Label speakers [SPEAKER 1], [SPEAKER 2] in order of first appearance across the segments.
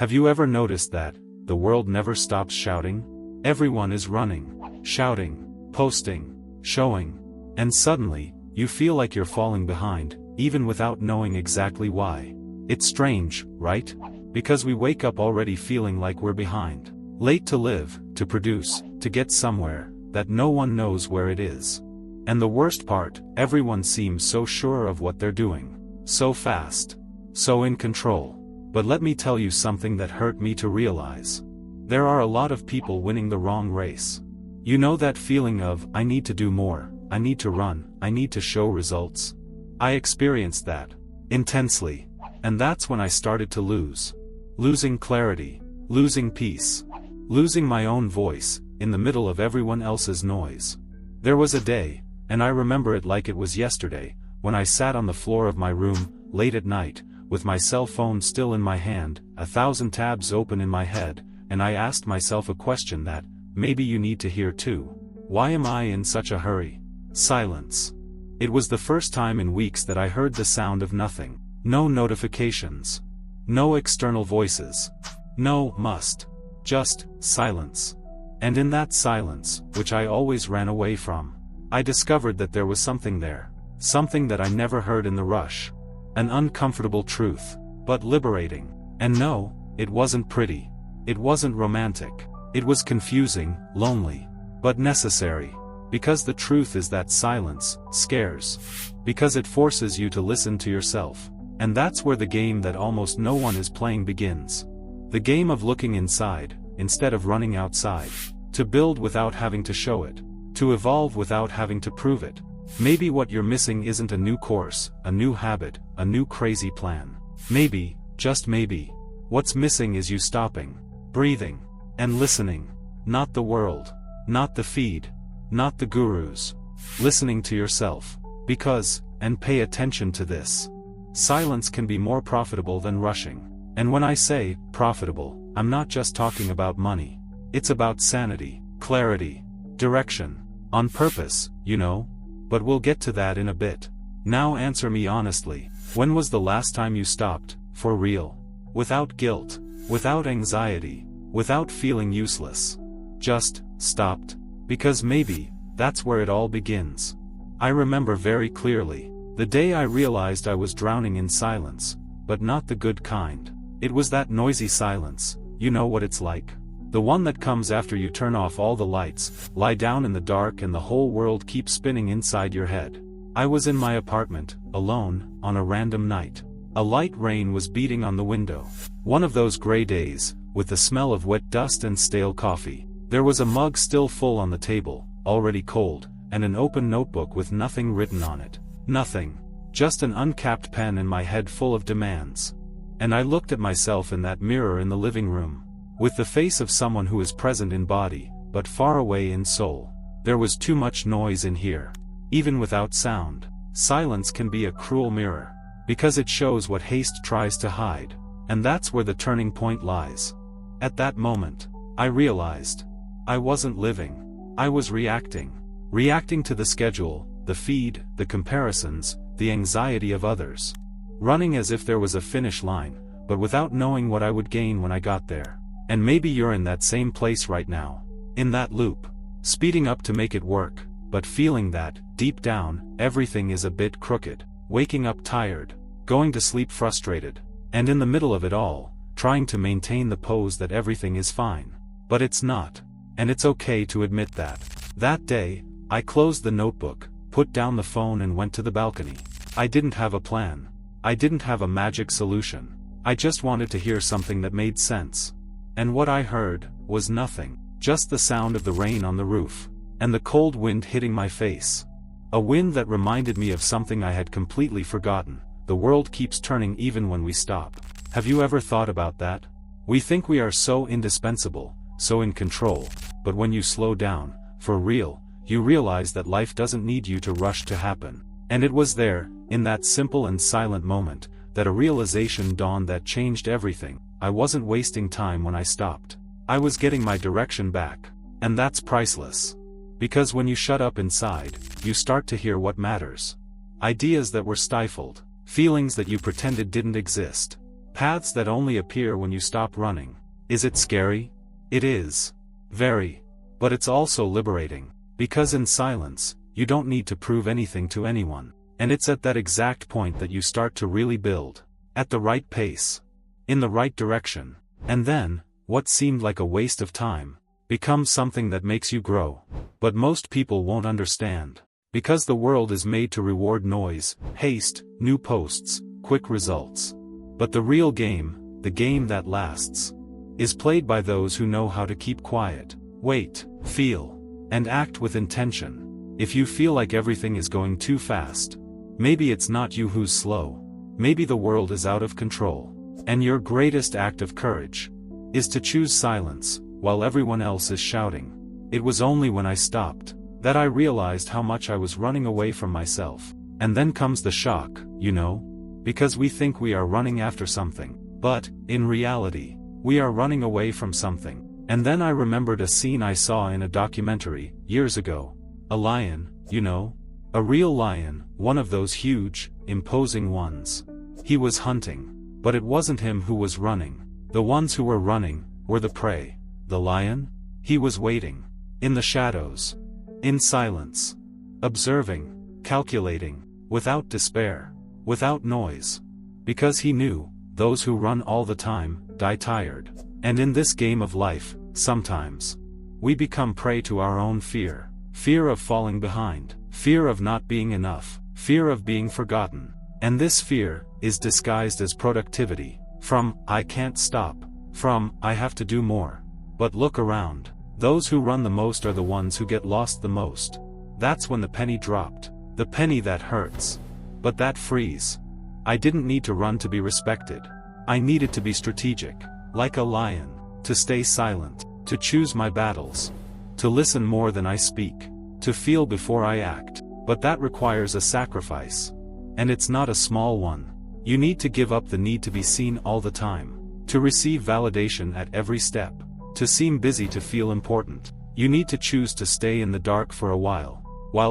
[SPEAKER 1] Have you ever noticed that the world never stops shouting? Everyone is running, shouting, posting, showing, and suddenly, you feel like you're falling behind, even without knowing exactly why. It's strange, right? Because we wake up already feeling like we're behind. Late to live, to produce, to get somewhere, that no one knows where it is. And the worst part, everyone seems so sure of what they're doing. So fast. So in control. But let me tell you something that hurt me to realize. There are a lot of people winning the wrong race. You know that feeling of, I need to do more, I need to run, I need to show results? I experienced that. Intensely. And that's when I started to lose. Losing clarity. Losing peace. Losing my own voice, in the middle of everyone else's noise. There was a day, and I remember it like it was yesterday, when I sat on the floor of my room, late at night, with my cell phone still in my hand, 1,000 tabs open in my head, and I asked myself a question that, maybe you need to hear too. Why am I in such a hurry? Silence. It was the first time in weeks that I heard the sound of nothing. No notifications. No external voices. No must. Just silence. And in that silence, which I always ran away from, I discovered that there was something there. Something that I never heard in the rush. An uncomfortable truth, but liberating. And no, it wasn't pretty. It wasn't romantic. It was confusing, lonely, but necessary. Because the truth is that silence scares. Because it forces you to listen to yourself. And that's where the game that almost no one is playing begins. The game of looking inside, instead of running outside. To build without having to show it. To evolve without having to prove it. Maybe what you're missing isn't a new course, a new habit, a new crazy plan. Maybe, just maybe, what's missing is you stopping, breathing, and listening. Not the world. Not the feed. Not the gurus. Listening to yourself. Because, and pay attention to this. Silence can be more profitable than rushing. And when I say, profitable, I'm not just talking about money. It's about sanity, clarity, direction, on purpose, you know? But we'll get to that in a bit. Now answer me honestly, when was the last time you stopped, for real? Without guilt, without anxiety, without feeling useless. Just, stopped. Because maybe, that's where it all begins. I remember very clearly, the day I realized I was drowning in silence, but not the good kind. It was that noisy silence, you know what it's like. The one that comes after you turn off all the lights, lie down in the dark and the whole world keeps spinning inside your head. I was in my apartment, alone, on a random night. A light rain was beating on the window. One of those gray days, with the smell of wet dust and stale coffee. There was a mug still full on the table, already cold, and an open notebook with nothing written on it. Nothing. Just an uncapped pen in my head full of demands. And I looked at myself in that mirror in the living room. With the face of someone who is present in body, but far away in soul. There was too much noise in here. Even without sound, silence can be a cruel mirror. Because it shows what haste tries to hide. And that's where the turning point lies. At that moment, I realized. I wasn't living. I was reacting. Reacting to the schedule, the feed, the comparisons, the anxiety of others. Running as if there was a finish line, but without knowing what I would gain when I got there. And maybe you're in that same place right now. In that loop. Speeding up to make it work, but feeling that, deep down, everything is a bit crooked. Waking up tired. Going to sleep frustrated. And in the middle of it all, trying to maintain the pose that everything is fine. But it's not. And it's okay to admit that. That day, I closed the notebook, put down the phone and went to the balcony. I didn't have a plan. I didn't have a magic solution. I just wanted to hear something that made sense. And what I heard, was nothing. Just the sound of the rain on the roof. And the cold wind hitting my face. A wind that reminded me of something I had completely forgotten. The world keeps turning even when we stop. Have you ever thought about that? We think we are so indispensable, so in control, but when you slow down, for real, you realize that life doesn't need you to rush to happen. And it was there, in that simple and silent moment, that a realization dawned that changed everything. I wasn't wasting time when I stopped. I was getting my direction back. And that's priceless. Because when you shut up inside, you start to hear what matters. Ideas that were stifled. Feelings that you pretended didn't exist. Paths that only appear when you stop running. Is it scary? It is. Very. But it's also liberating. Because in silence, you don't need to prove anything to anyone. And it's at that exact point that you start to really build. At the right pace. In the right direction. And then, what seemed like a waste of time, becomes something that makes you grow. But most people won't understand. Because the world is made to reward noise, haste, new posts, quick results. But the real game, the game that lasts, is played by those who know how to keep quiet, wait, feel, and act with intention. If you feel like everything is going too fast, maybe it's not you who's slow. Maybe the world is out of control. And your greatest act of courage is to choose silence, while everyone else is shouting. It was only when I stopped that I realized how much I was running away from myself. And then comes the shock, you know? Because we think we are running after something, but, in reality, we are running away from something. And then I remembered a scene I saw in a documentary, years ago. A lion, you know? A real lion, one of those huge, imposing ones. He was hunting. But it wasn't him who was running. The ones who were running, were the prey. The lion? He was waiting. In the shadows. In silence. Observing. Calculating. Without despair. Without noise. Because he knew, those who run all the time, die tired. And in this game of life, sometimes, we become prey to our own fear. Fear of falling behind. Fear of not being enough. Fear of being forgotten. And this fear is disguised as productivity. From, I can't stop. From, I have to do more. But look around. Those who run the most are the ones who get lost the most. That's when the penny dropped. The penny that hurts. But that frees. I didn't need to run to be respected. I needed to be strategic. Like a lion. To stay silent. To choose my battles. To listen more than I speak. To feel before I act. But that requires a sacrifice. And it's not a small one. You need to give up the need to be seen all the time. To receive validation at every step. To seem busy to feel important. You need to choose to stay in the dark for a while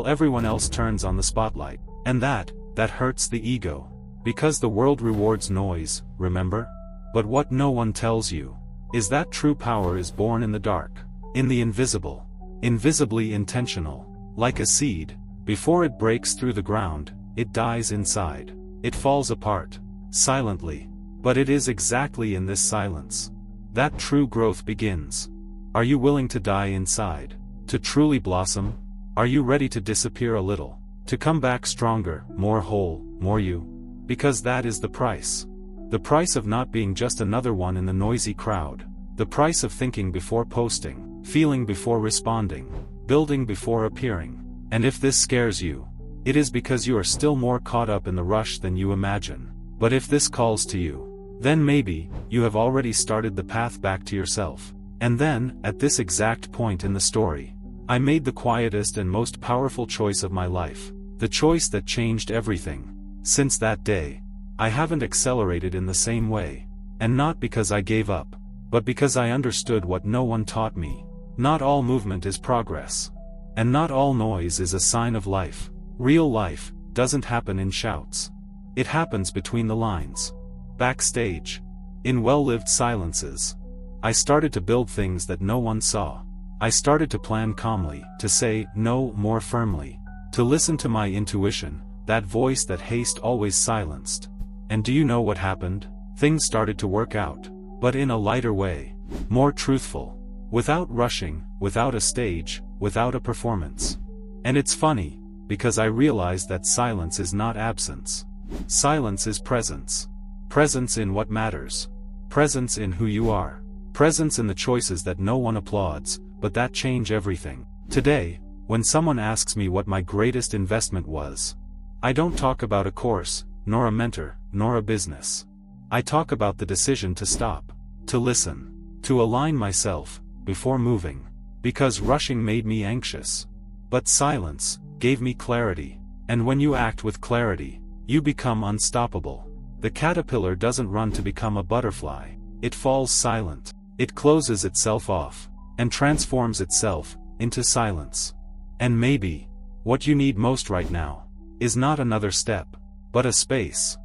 [SPEAKER 1] everyone else turns on the spotlight. And that hurts the ego. Because the world rewards noise, remember? But what no one tells you is that true power is born in the dark. In the invisible. Invisibly intentional. Like a seed, before it breaks through the ground, it dies inside. It falls apart. Silently. But it is exactly in this silence that true growth begins. Are you willing to die inside? To truly blossom? Are you ready to disappear a little? To come back stronger, more whole, more you? Because that is the price. The price of not being just another one in the noisy crowd. The price of thinking before posting, feeling before responding, building before appearing. And if this scares you, it is because you are still more caught up in the rush than you imagine. But if this calls to you, then maybe, you have already started the path back to yourself. And then, at this exact point in the story, I made the quietest and most powerful choice of my life. The choice that changed everything. Since that day, I haven't accelerated in the same way. And not because I gave up, but because I understood what no one taught me. Not all movement is progress. And not all noise is a sign of life. Real life doesn't happen in shouts. It happens between the lines. Backstage. In well-lived silences. I started to build things that no one saw. I started to plan calmly, to say no more firmly. To listen to my intuition, that voice that haste always silenced. And do you know what happened? Things started to work out. But in a lighter way. More truthful. Without rushing, without a stage, without a performance. And it's funny, because I realized that silence is not absence. Silence is presence. Presence in what matters. Presence in who you are. Presence in the choices that no one applauds, but that change everything. Today, when someone asks me what my greatest investment was, I don't talk about a course, nor a mentor, nor a business. I talk about the decision to stop, to listen, to align myself, before moving. Because rushing made me anxious. But silence gave me clarity. And when you act with clarity, you become unstoppable. The caterpillar doesn't run to become a butterfly. It falls silent. It closes itself off, and transforms itself into silence. And maybe, what you need most right now, is not another step, but a space.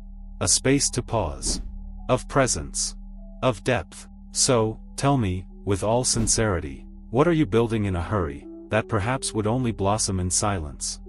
[SPEAKER 1] A space to pause. of presence, of depth. So, tell me, with all sincerity, what are you building in a hurry, that perhaps would only blossom in silence?